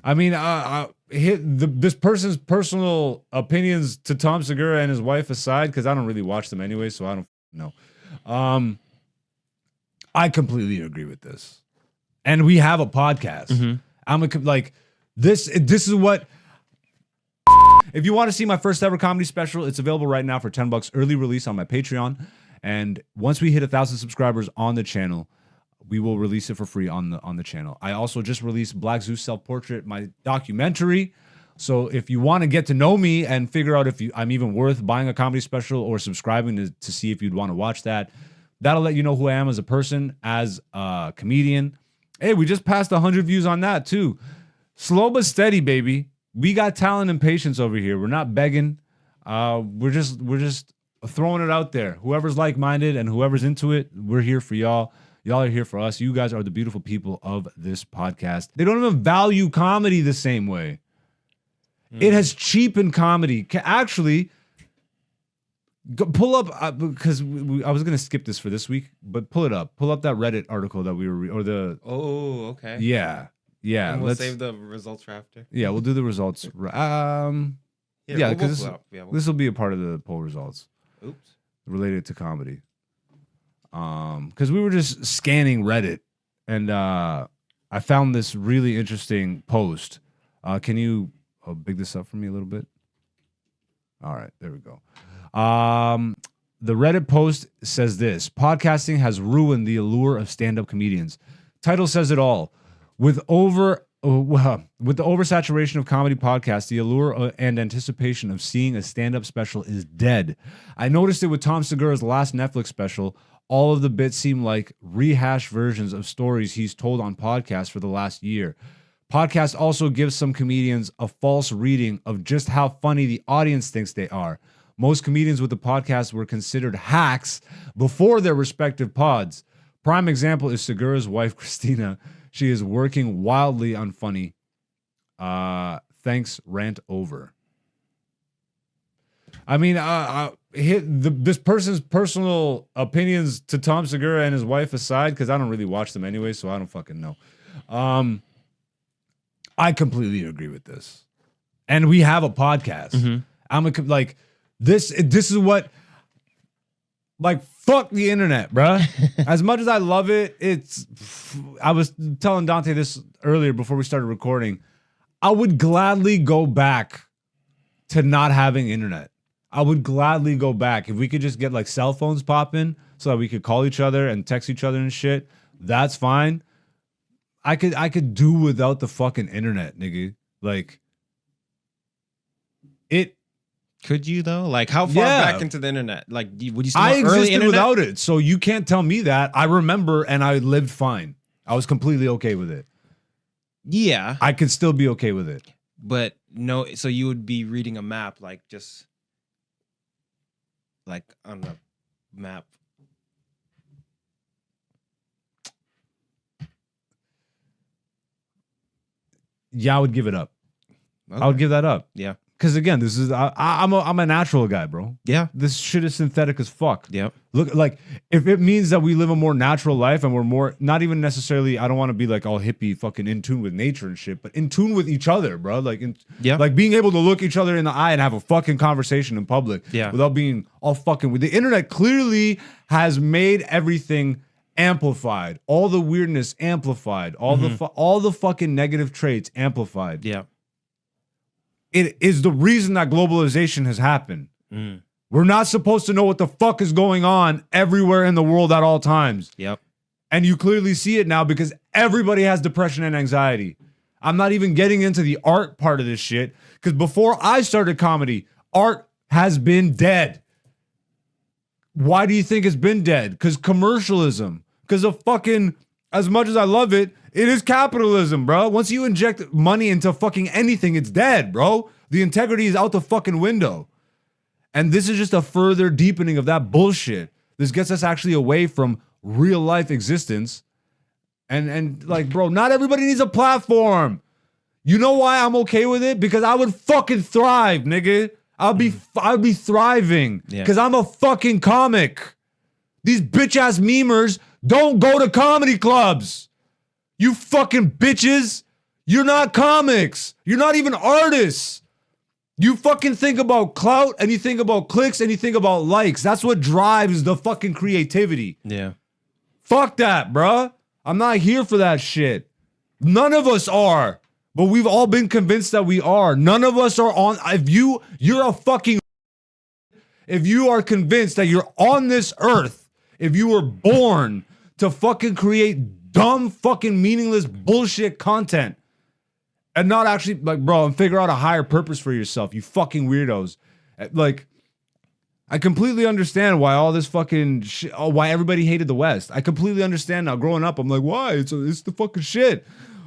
I mean, this person's personal opinions to Tom Segura and his wife aside, because I don't really watch them anyway, so I don't know. I completely agree with this, and we have a podcast. Mm-hmm. This is what. If you want to see my first ever comedy special, it's available right now for $10 early release on my Patreon. And once we hit 1,000 subscribers on the channel, we will release it for free on the channel. I also just released Black Zeus Self-Portrait, my documentary. So if you want to get to know me and figure out if I'm even worth buying a comedy special or subscribing to see if you'd want to watch that, that'll let you know who I am as a person, as a comedian. Hey, we just passed 100 views on that too. Slow but steady, baby. We got talent and patience over here. We're not begging. We're just throwing it out there. Whoever's like-minded and whoever's into it, we're here for y'all. Y'all are here for us. You guys are the beautiful people of this podcast. They don't even value comedy the same way. It has cheapened comedy. Actually, pull up, because I was going to skip this for this week, but pull it up. Pull up that Reddit article that we were, Oh, okay. Yeah. Yeah. And we'll save the results for after. Yeah, we'll do the results. Yeah, because this will be a part of the poll results. Oops. Related to comedy. Because we were just scanning Reddit, and I found this really interesting post. Can you big this up for me a little bit? All right, there we go. The Reddit post says this: podcasting has ruined the allure of stand-up comedians. Title says it all. With the oversaturation of comedy podcasts, the allure and anticipation of seeing a stand-up special is dead. I noticed it with Tom Segura's last Netflix special. All of the bits seem like rehashed versions of stories he's told on podcasts for the last year. Podcasts also give some comedians a false reading of just how funny the audience thinks they are. Most comedians with the podcast were considered hacks before their respective pods. Prime example is Segura's wife, Christina. She is working wildly on funny. Thanks, rant over. I mean, this person's personal opinions to Tom Segura and his wife aside, because I don't really watch them anyway, so I don't fucking know. I completely agree with this, and we have a podcast. Mm-hmm. This is what. Fuck the internet, bruh. As much as I love it, I was telling Dante this earlier before we started recording. I would gladly go back to not having internet. I would gladly go back. If we could just get cell phones popping so that we could call each other and text each other and shit, that's fine. I could do without the fucking internet, nigga. Could you though? How far back into the internet? Would you still I early existed internet? without it, so you can't tell me that. I remember, and I lived fine. I was completely okay with it. Yeah, I could still be okay with it. But no, so you would be reading a map, on a map. Yeah, I would give it up. Okay. I would give that up. Yeah. Because again, this is I'm a natural guy, bro. Yeah. This shit is synthetic as fuck. Yeah. Look, if it means that we live a more natural life and we're more, not even necessarily, I don't want to be all hippie, fucking in tune with nature and shit, but in tune with each other, bro. Being able to look each other in the eye and have a fucking conversation in public. Yeah. Without being all fucking with the internet. Clearly has made everything amplified, all the weirdness amplified, all the fucking negative traits amplified. Yeah. It is the reason that globalization has happened. Mm. We're not supposed to know what the fuck is going on everywhere in the world at all times. Yep. And you clearly see it now because everybody has depression and anxiety. I'm not even getting into the art part of this shit, because before I started comedy, art has been dead. Why do you think it's been dead? Because commercialism. Because of fucking, as much as I love it, it is capitalism, bro. Once you inject money into fucking anything, it's dead, bro. The integrity is out the fucking window. And this is just a further deepening of that bullshit. This gets us actually away from real life existence. And bro, not everybody needs a platform. You know why I'm okay with it? Because I would fucking thrive, nigga. I'd be thriving. Because I'm a fucking comic. These bitch ass memers don't go to comedy clubs. You fucking bitches. You're not comics. You're not even artists. You fucking think about clout and you think about clicks and you think about likes. That's what drives the fucking creativity. Yeah. Fuck that, bruh. I'm not here for that shit. None of us are. But we've all been convinced that we are. None of us are on. If you're a fucking. If you are convinced that you're on this earth, if you were born to fucking create dumb, fucking meaningless bullshit content and not actually, like, bro, and figure out a higher purpose for yourself, you fucking weirdos. Like, I completely understand why all this fucking shit, why everybody hated the West. I completely understand now. Growing up, I'm like, why? It's the fucking shit.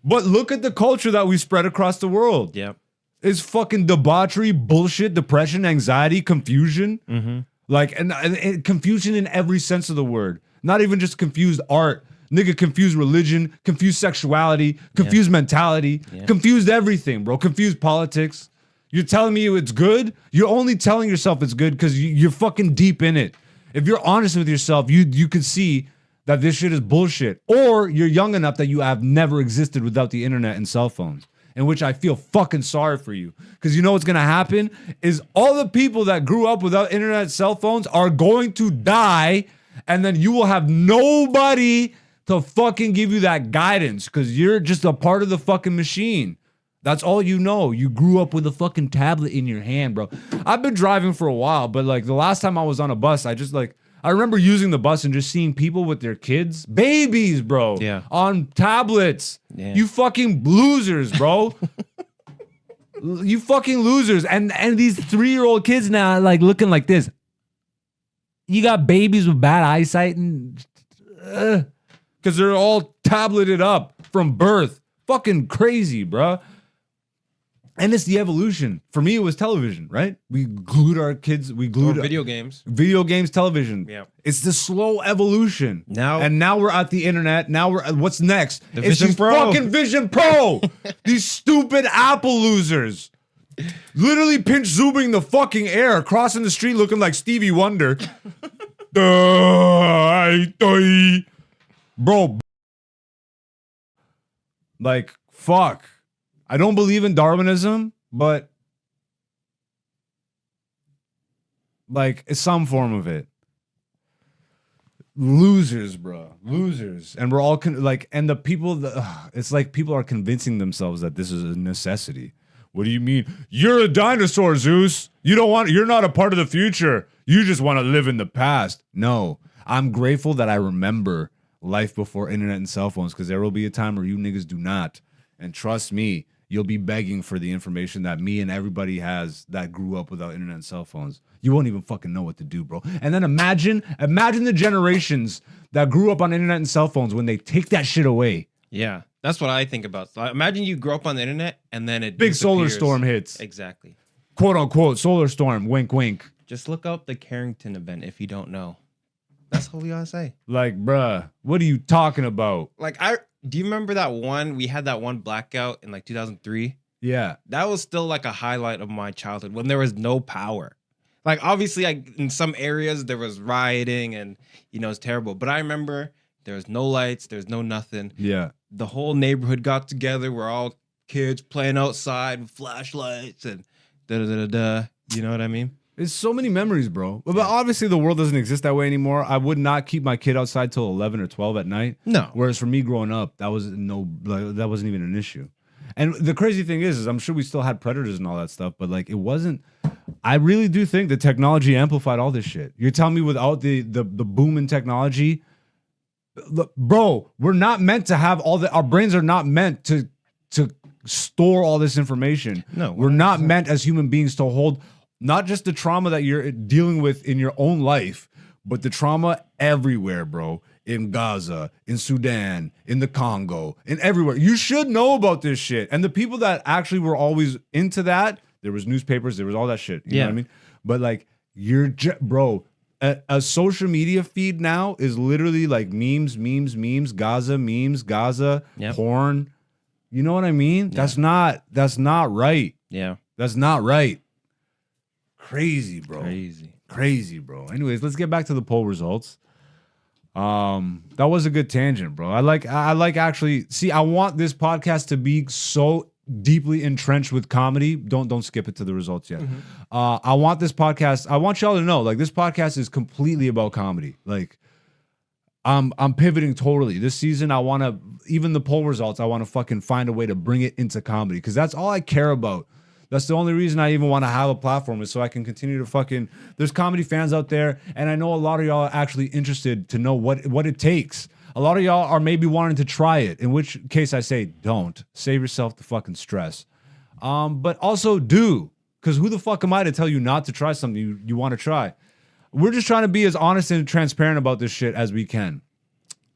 But look at the culture that we spread across the world. Yep. It's fucking debauchery, bullshit, depression, anxiety, confusion. Mm-hmm. Like, and confusion in every sense of the word. Not even just confused art. Nigga, confused religion, confused sexuality, confused mentality, confused everything, bro. Confused politics. You're telling me it's good? You're only telling yourself it's good because you're fucking deep in it. If you're honest with yourself, you can see that this shit is bullshit. Or you're young enough that you have never existed without the internet and cell phones. In which I feel fucking sorry for you. Because you know what's gonna happen? Is all the people that grew up without internet and cell phones are going to die, and then you will have nobody to fucking give you that guidance because you're just a part of the fucking machine. That's all you know. You grew up with a fucking tablet in your hand, bro. I've been driving for a while, but like the last time I was on a bus, I remember using the bus and just seeing people with their kids, babies, bro, on tablets. Yeah. You fucking losers, bro. You fucking losers. And these 3-year-old kids now like looking like this. You got babies with bad eyesight and because they're all tableted up from birth. Fucking crazy, bro. And it's the evolution. For me, it was television, right? We glued our kids. We glued video games. Video games, television. Yeah. It's the slow evolution. Now we're at the internet. Now what's next? The it's Vision Pro. Fucking Vision Pro. These stupid Apple losers. Literally pinch zooming the fucking air, crossing the street looking like Stevie Wonder. Bro. Like, fuck. I don't believe in Darwinism, but like it's some form of it. Losers, bro. Losers. And we're all and the people it's like people are convincing themselves that this is a necessity. What do you mean? You're a dinosaur, Zeus. You're not a part of the future. You just want to live in the past. No. I'm grateful that I remember life before internet and cell phones because there will be a time where you niggas do not. And trust me, you'll be begging for the information that me and everybody has that grew up without internet and cell phones. You won't even fucking know what to do, bro. And then imagine the generations that grew up on internet and cell phones when they take that shit away. Yeah, that's what I think about. So imagine you grow up on the internet and then it big disappears. Solar storm hits. Exactly. Quote unquote solar storm. Wink, wink. Just look up the Carrington event if you don't know. That's all we gotta say. Like, bruh, what are you talking about? Like, do you remember that one? We had that one blackout in like 2003. Yeah. That was still like a highlight of my childhood when there was no power. Like, obviously, in some areas there was rioting and, it's terrible. But I remember there was no lights. There's no nothing. Yeah. The whole neighborhood got together. We're all kids playing outside with flashlights and da-da-da-da-da. You know what I mean? It's so many memories, bro. But obviously the world doesn't exist that way anymore. I would not keep my kid outside till 11 or 12 at night. No. Whereas for me growing up, that wasn't even an issue. And the crazy thing is I'm sure we still had predators and all that stuff, but like it wasn't. I really do think the technology amplified all this shit. You're telling me without the boom in technology, bro, we're not meant to have our brains are not meant to store all this information. No, we're not meant as human beings to hold not just the trauma that you're dealing with in your own life, but the trauma everywhere, bro. In Gaza, in Sudan, in the Congo, in everywhere. You should know about this shit. And the people that actually were always into that, there was newspapers, there was all that shit. You know what I mean? But like, bro, a social media feed now is literally like memes, Gaza, porn. You know what I mean? Yeah. That's not right. Yeah. That's not right. Crazy, bro. Crazy, bro. Anyways, let's get back to the poll results. That was a good tangent, bro. I like actually see, I want this podcast to be so deeply entrenched with comedy. Don't skip it to the results yet. I want this podcast, I want y'all to know, like, this podcast is completely about comedy. Like, I'm pivoting totally. This season, I want to, even the poll results, I want to fucking find a way to bring it into comedy, because that's all I care about. That's the only reason I even want to have a platform, is so I can continue to fucking, there's comedy fans out there, and I know a lot of y'all are actually interested to know what it takes. A lot of y'all are maybe wanting to try it, in which case I say, don't. Save yourself the fucking stress. But also do, because who the fuck am I to tell you not to try something you want to try? We're just trying to be as honest and transparent about this shit as we can.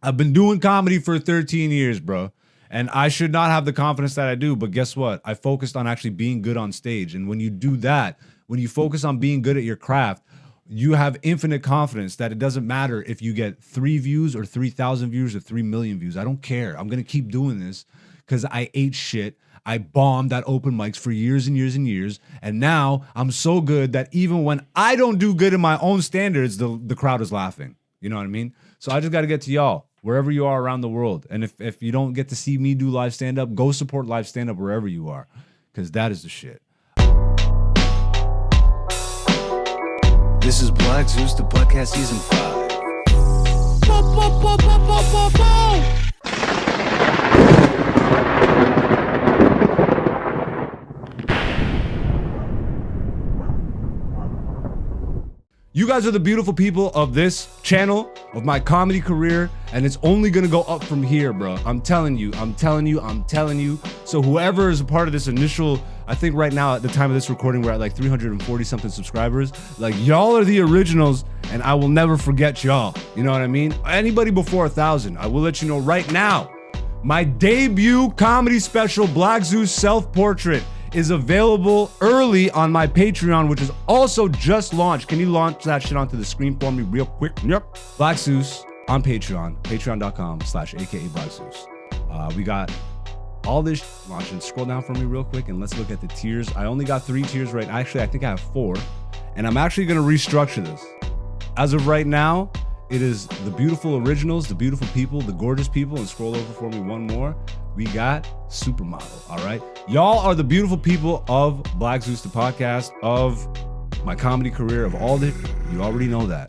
I've been doing comedy for 13 years, bro. And I should not have the confidence that I do, but guess what? I focused on actually being good on stage. And when you do that, when you focus on being good at your craft, you have infinite confidence that it doesn't matter if you get 3 views or 3,000 views or 3 million views. I don't care. I'm going to keep doing this because I ate shit. I bombed at open mics for years and years and years. And now I'm so good that even when I don't do good in my own standards, the crowd is laughing. You know what I mean? So I just got to get to y'all, wherever you are around the world. And if you don't get to see me do live stand-up, go support live stand-up wherever you are, because that is the shit. This is Black Zeus, the podcast season 5. You guys are the beautiful people of this channel, of my comedy career, and it's only gonna go up from here, bro. I'm telling you. So whoever is a part of this initial, I think right now at the time of this recording, we're at like 340 something subscribers. Like, y'all are the originals, and I will never forget y'all. You know what I mean? Anybody before 1,000, I will let you know right now. My debut comedy special, Black Zeus Self-Portrait, is available early on my Patreon, which is also just launched. Can you launch that shit onto the screen for me real quick? Yep. Black Zeus on Patreon, patreon.com/aka Black Zeus. We got all this launching. Scroll down for me real quick and let's look at the tiers. I only got 3 tiers right. Actually, I think I have 4. And I'm actually going to restructure this. As of right now, it is the beautiful originals, the beautiful people, the gorgeous people, and scroll over for me one more. We got Supermodel, all right? Y'all are the beautiful people of Black Zeus, the podcast, of my comedy career, of all the, you already know that.